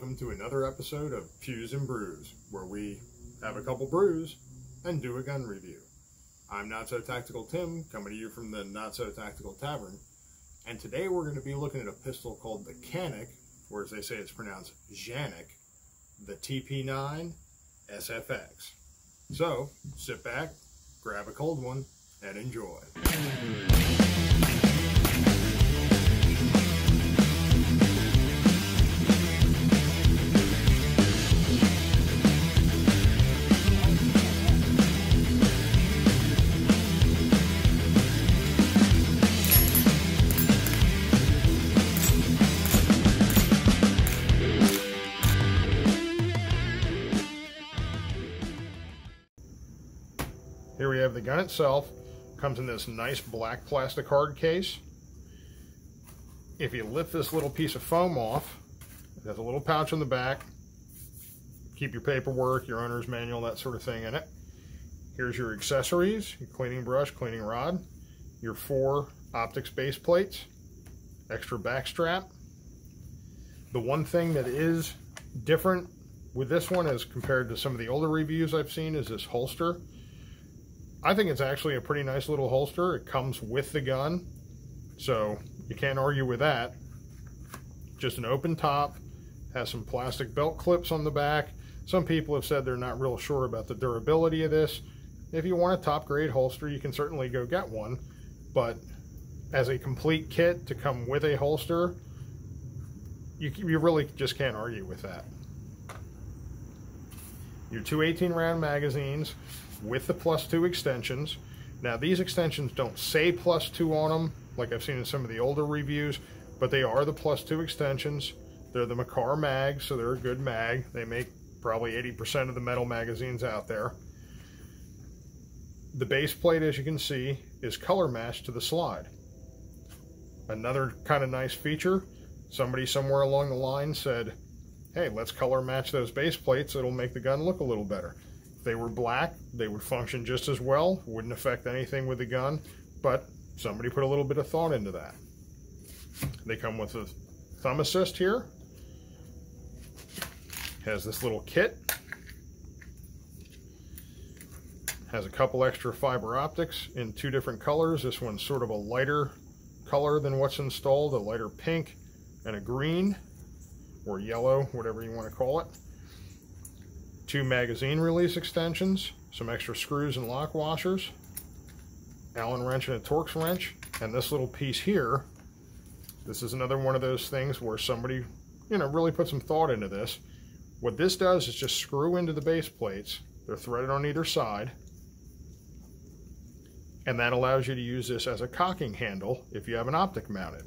welcome to another episode of Pews and Brews, where we have a couple brews and do a gun review. I'm Not So Tactical Tim, coming to you from the Not So Tactical Tavern, and today we're going to be looking at a pistol called the Canik, or as they say it's pronounced, Canik, the TP9SFX. So, sit back, grab a cold one, and enjoy. Here we have the gun itself. Comes in this nice black plastic hard case. If you lift this little piece of foam off, it has a little pouch in the back. Keep your paperwork, your owner's manual, that sort of thing in it. Here's your accessories, your cleaning brush, cleaning rod, your 4 optics base plates, extra back strap. The one thing that is different with this one as compared to some of the older reviews I've seen is this holster. I think it's actually a pretty nice little holster. It comes with the gun, so you can't argue with that. Just an open top, has some plastic belt clips on the back. Some people have said they're not real sure about the durability of this. If you want a top grade holster, you can certainly go get one, but as a complete kit to come with a holster, you really just can't argue with that. Your 2 18-round magazines with the +2 extensions. Now these extensions don't say +2 on them like I've seen in some of the older reviews, but they are the +2 extensions. They're the Makar mag, so they're a good mag. They make probably 80% of the metal magazines out there. The base plate, as you can see, is color matched to the slide. Another kind of nice feature, somebody somewhere along the line said, hey, let's color match those base plates, it'll make the gun look a little better. They were black, they would function just as well, wouldn't affect anything with the gun, but somebody put a little bit of thought into that. They come with a thumb assist here. Has this little kit. Has a couple extra fiber optics in 2 different colors. This one's sort of a lighter color than what's installed, a lighter pink and a green, or yellow, whatever you want to call it. 2 magazine release extensions, some extra screws and lock washers, Allen wrench and a Torx wrench, and this little piece here. This is another one of those things where somebody, really put some thought into this. What this does is just screw into the base plates. They're threaded on either side, and that allows you to use this as a cocking handle if you have an optic mounted.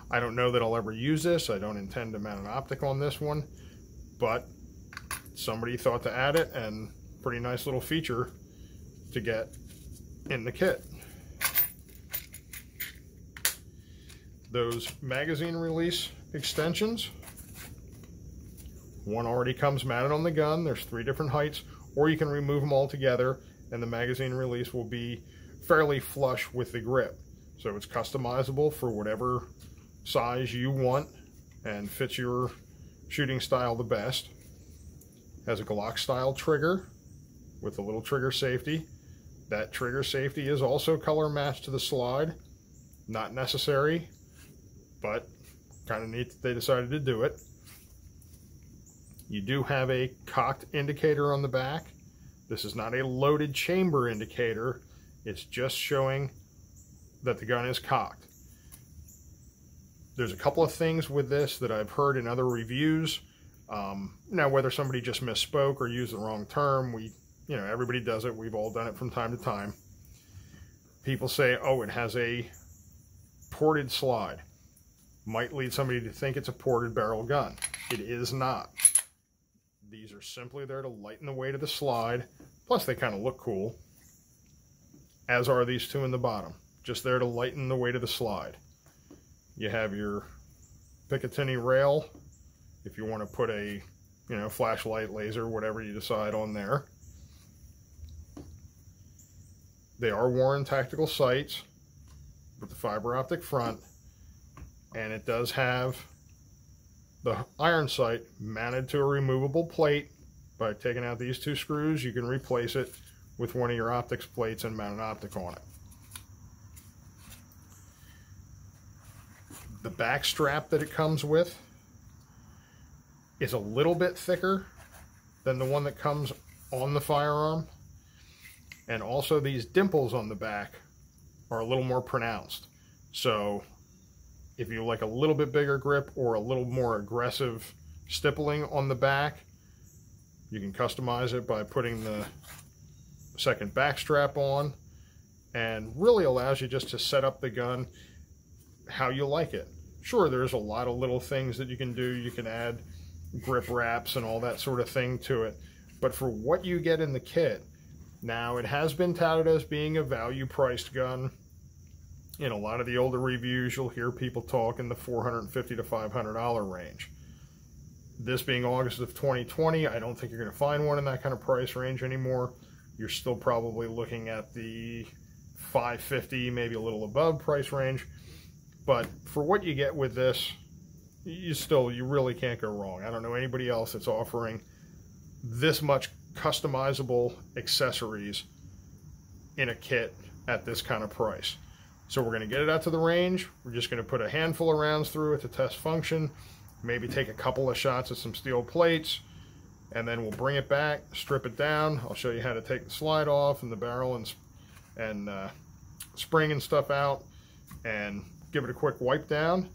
I don't know that I'll ever use this. I don't intend to mount an optic on this one, but somebody thought to add it, and pretty nice little feature to get in the kit. Those magazine release extensions, one already comes mounted on the gun. There's 3 different heights, or you can remove them all together and the magazine release will be fairly flush with the grip. So it's customizable for whatever size you want and fits your shooting style the best. Has a Glock style trigger with a little trigger safety. That trigger safety is also color matched to the slide. Not necessary, but kind of neat that they decided to do it. You do have a cocked indicator on the back. This is not a loaded chamber indicator. It's just showing that the gun is cocked. There's a couple of things with this that I've heard in other reviews. Now, whether somebody just misspoke or used the wrong term, everybody does it. We've all done it from time to time. People say, oh, it has a ported slide. Might lead somebody to think it's a ported barrel gun. It is not. These are simply there to lighten the weight of the slide. Plus, they kind of look cool, as are these 2 in the bottom. Just there to lighten the weight of the slide. You have your Picatinny rail, if you want to put a, flashlight, laser, whatever you decide on there. They are Warren tactical sights with the fiber optic front, and it does have The iron sight mounted to a removable plate. By taking out these two screws, you can replace it with one of your optics plates and mount an optic on it. The back strap that it comes with is a little bit thicker than the one that comes on the firearm. And also these dimples on the back are a little more pronounced. So if you like a little bit bigger grip or a little more aggressive stippling on the back, you can customize it by putting the second back strap on, and really allows you just to set up the gun how you like it. Sure, there's a lot of little things that you can do. You can add grip wraps and all that sort of thing to it. But for what you get in the kit, now it has been touted as being a value-priced gun. In a lot of the older reviews, you'll hear people talk in the $450 to $500 range. This being August of 2020, I don't think you're going to find one in that kind of price range anymore. You're still probably looking at the $550, maybe a little above price range. But for what you get with this, you really can't go wrong. I don't know anybody else that's offering this much customizable accessories in a kit at this kind of price. So we're going to get it out to the range. We're just going to put a handful of rounds through it to test function, maybe take a couple of shots at some steel plates, and then we'll bring it back, strip it down. I'll show you how to take the slide off and the barrel and spring and stuff out, and give it a quick wipe down,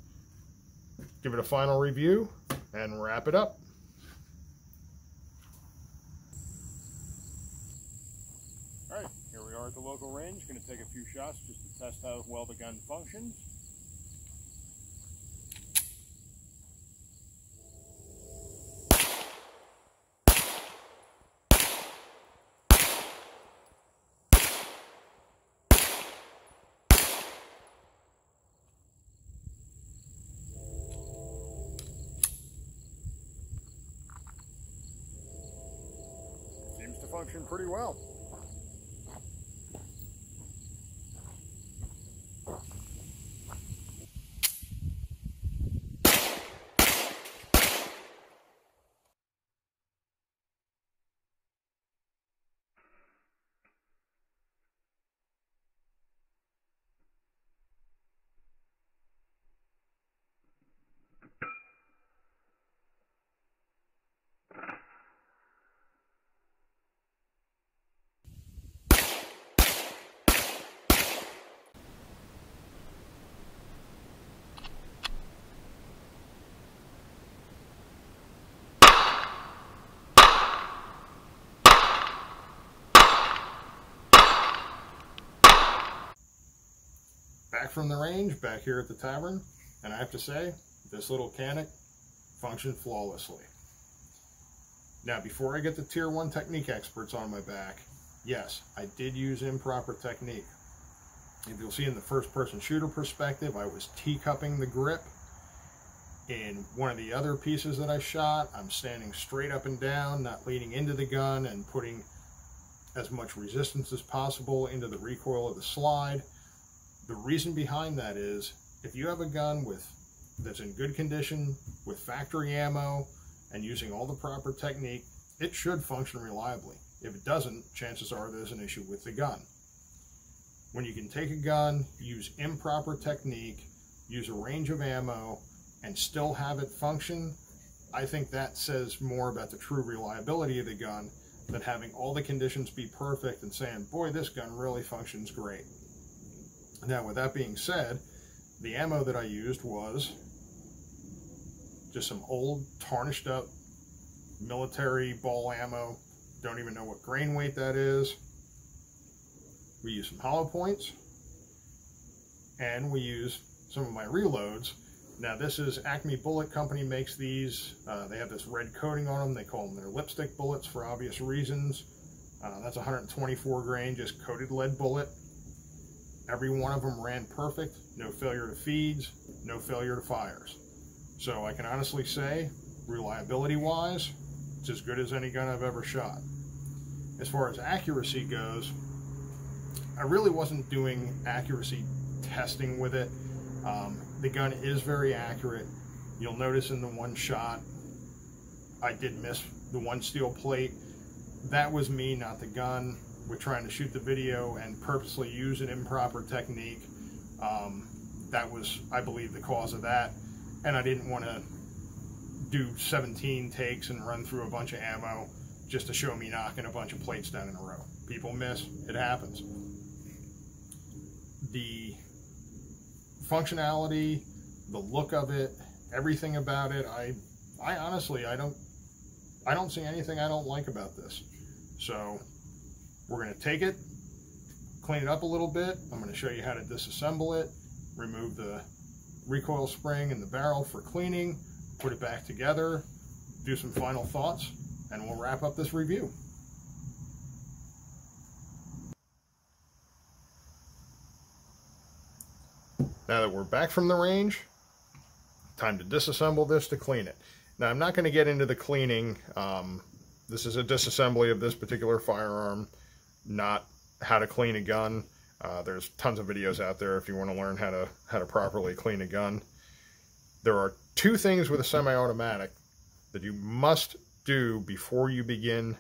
give it a final review, and wrap it up. All right, here we are at the local range. Going to take a few shots just to test how well the gun functions. Seems to function pretty well. Back from the range, back here at the tavern, and I have to say, this little Canik functioned flawlessly. Now, before I get the Tier 1 technique experts on my back, yes, I did use improper technique. If you'll see in the first-person shooter perspective, I was teacupping the grip. In one of the other pieces that I shot, I'm standing straight up and down, not leaning into the gun, and putting as much resistance as possible into the recoil of the slide. The reason behind that is, if you have a gun that's in good condition, with factory ammo, and using all the proper technique, it should function reliably. If it doesn't, chances are there's an issue with the gun. When you can take a gun, use improper technique, use a range of ammo, and still have it function, I think that says more about the true reliability of the gun than having all the conditions be perfect and saying, boy, this gun really functions great. Now, with that being said, the ammo that I used was just some old, tarnished up military ball ammo. Don't even know what grain weight that is. We used some hollow points, and we used some of my reloads. Now, this is Acme Bullet Company makes these. They have this red coating on them. They call them their lipstick bullets for obvious reasons. That's 124 grain, just coated lead bullet. Every one of them ran perfect, no failure to feeds, no failure to fires. So I can honestly say, reliability-wise, it's as good as any gun I've ever shot. As far as accuracy goes, I really wasn't doing accuracy testing with it. The gun is very accurate. You'll notice in the one shot, I did miss the one steel plate. That was me, not the gun. We're trying to shoot the video and purposely use an improper technique. That was, I believe, the cause of that. And I didn't want to do 17 takes and run through a bunch of ammo just to show me knocking a bunch of plates down in a row. People miss, it happens. The functionality, the look of it, everything about it, I honestly, I don't see anything I don't like about this. So we're going to take it, clean it up a little bit. I'm going to show you how to disassemble it, remove the recoil spring and the barrel for cleaning, put it back together, do some final thoughts, and we'll wrap up this review. Now that we're back from the range, time to disassemble this to clean it. Now I'm not going to get into the cleaning. This is a disassembly of this particular firearm, not how to clean a gun. There's tons of videos out there if you want to learn how to properly clean a gun. There are two things with a semi-automatic that you must do before you begin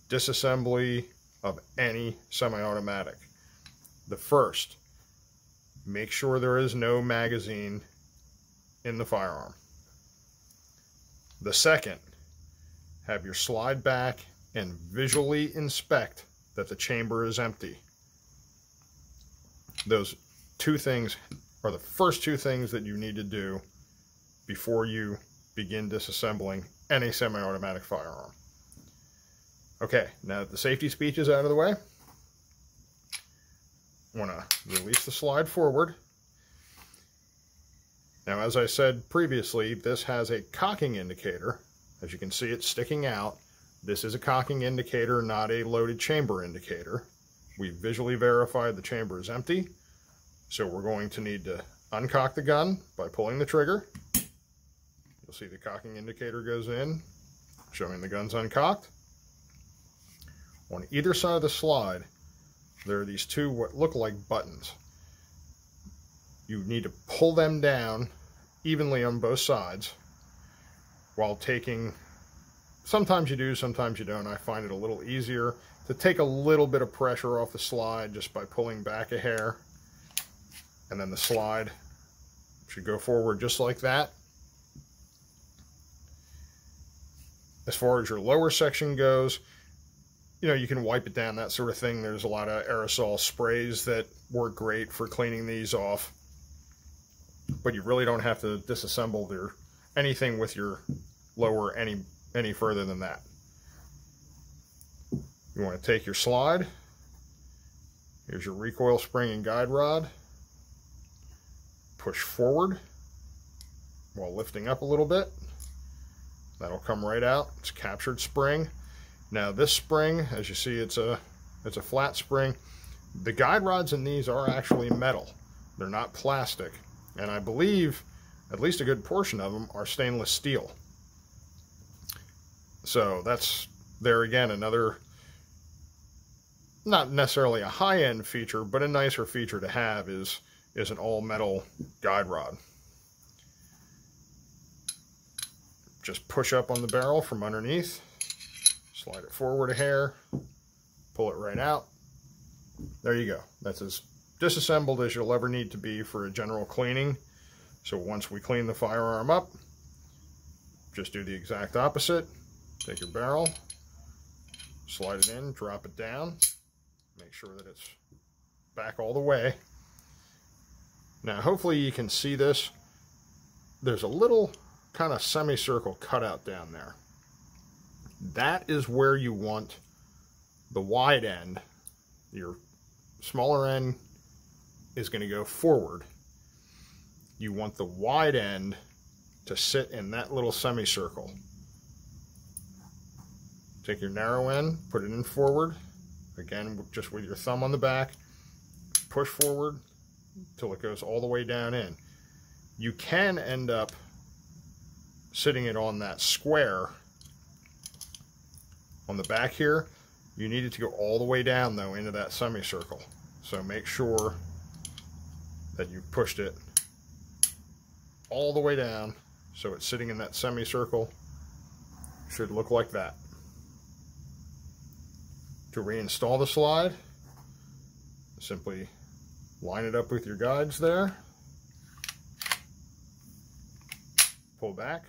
disassembly of any semi-automatic. The first, make sure there is no magazine in the firearm. The second, have your slide back and visually inspect that the chamber is empty. Those two things are the first two things that you need to do before you begin disassembling any semi-automatic firearm. Okay, now that the safety speech is out of the way, I want to release the slide forward. Now, as I said previously, this has a cocking indicator. As you can see, it's sticking out. This is a cocking indicator, not a loaded chamber indicator. We visually verified the chamber is empty, so we're going to need to uncock the gun by pulling the trigger. You'll see the cocking indicator goes in, showing the gun's uncocked. On either side of the slide, there are these two what look like buttons. You need to pull them down evenly on both sides while taking, sometimes you do, sometimes you don't. I find it a little easier to take a little bit of pressure off the slide just by pulling back a hair, and then the slide should go forward just like that. As far as your lower section goes, you know, you can wipe it down, that sort of thing. There's a lot of aerosol sprays that work great for cleaning these off, but you really don't have to disassemble anything with your lower any further than that. You want to take your slide. Here's your recoil spring and guide rod. Push forward while lifting up a little bit. That'll come right out. It's a captured spring. Now this spring, as you see, it's a flat spring. The guide rods in these are actually metal. They're not plastic. And I believe at least a good portion of them are stainless steel. So that's, there again, another, not necessarily a high-end feature, but a nicer feature to have is an all-metal guide rod. Just push up on the barrel from underneath, slide it forward a hair, pull it right out. There you go. That's as disassembled as you'll ever need to be for a general cleaning. So once we clean the firearm up, just do the exact opposite. Take your barrel, slide it in, drop it down, make sure that it's back all the way. Now hopefully you can see this. There's a little kind of semicircle cutout down there. That is where you want the wide end. Your smaller end is going to go forward. You want the wide end to sit in that little semicircle. Take your narrow end, put it in forward. Again, just with your thumb on the back, push forward until it goes all the way down in. You can end up sitting it on that square on the back here. You need it to go all the way down though into that semicircle. So make sure that you pushed it all the way down so it's sitting in that semicircle. Should look like that. To reinstall the slide, simply line it up with your guides there, pull back.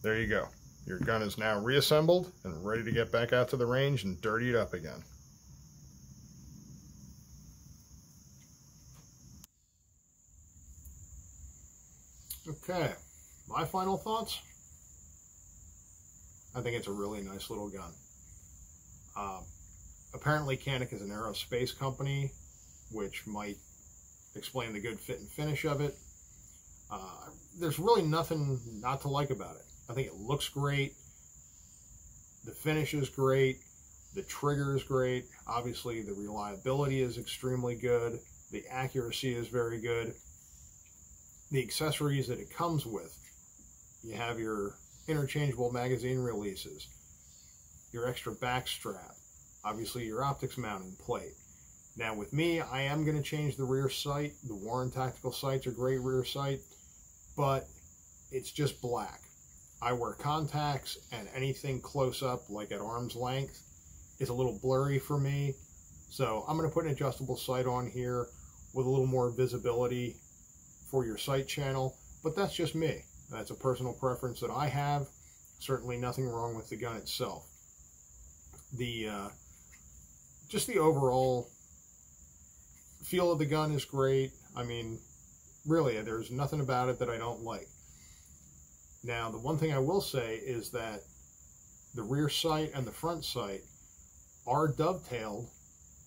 There you go. Your gun is now reassembled and ready to get back out to the range and dirty it up again. Okay, my final thoughts. I think it's a really nice little gun. Apparently Canik is an aerospace company, which might explain the good fit and finish of it. There's really nothing not to like about it. I think it looks great. The finish is great. The trigger is great. Obviously, the reliability is extremely good. The accuracy is very good. The accessories that it comes with, you have your interchangeable magazine releases, your extra back strap, obviously your optics mounting plate. Now with me, I am going to change the rear sight. The Warren Tactical sights are great rear sight, but it's just black. I wear contacts, and anything close up, like at arm's length, is a little blurry for me. So I'm going to put an adjustable sight on here with a little more visibility for your sight channel, but that's just me. That's a personal preference that I have. Certainly nothing wrong with the gun itself. Just the overall feel of the gun is great. I mean, really, there's nothing about it that I don't like. Now, the one thing I will say is that the rear sight and the front sight are dovetailed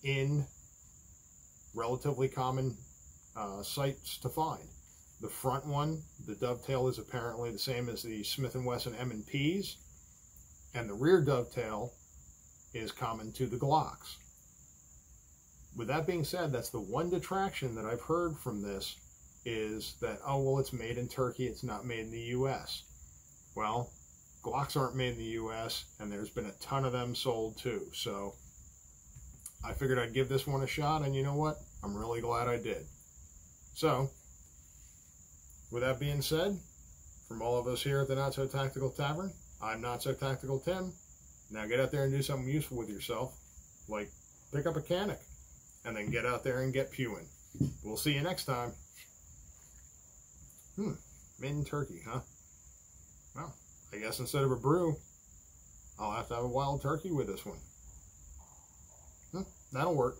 in relatively common sights to find. The front one, the dovetail is apparently the same as the Smith & Wesson M&Ps, and the rear dovetail is common to the Glocks. With that being said, that's the one detraction that I've heard from this, is that, oh, well, it's made in Turkey, it's not made in the US. Well, Glocks aren't made in the US, and there's been a ton of them sold too. So I figured I'd give this one a shot, and you know what? I'm really glad I did. So, with that being said, from all of us here at the Not So Tactical Tavern, I'm Not So Tactical Tim. Now get out there and do something useful with yourself, like pick up a Canik, and then get out there and get pewing. We'll see you next time. Made in Turkey, huh? Well, I guess instead of a brew, I'll have to have a wild turkey with this one. That'll work.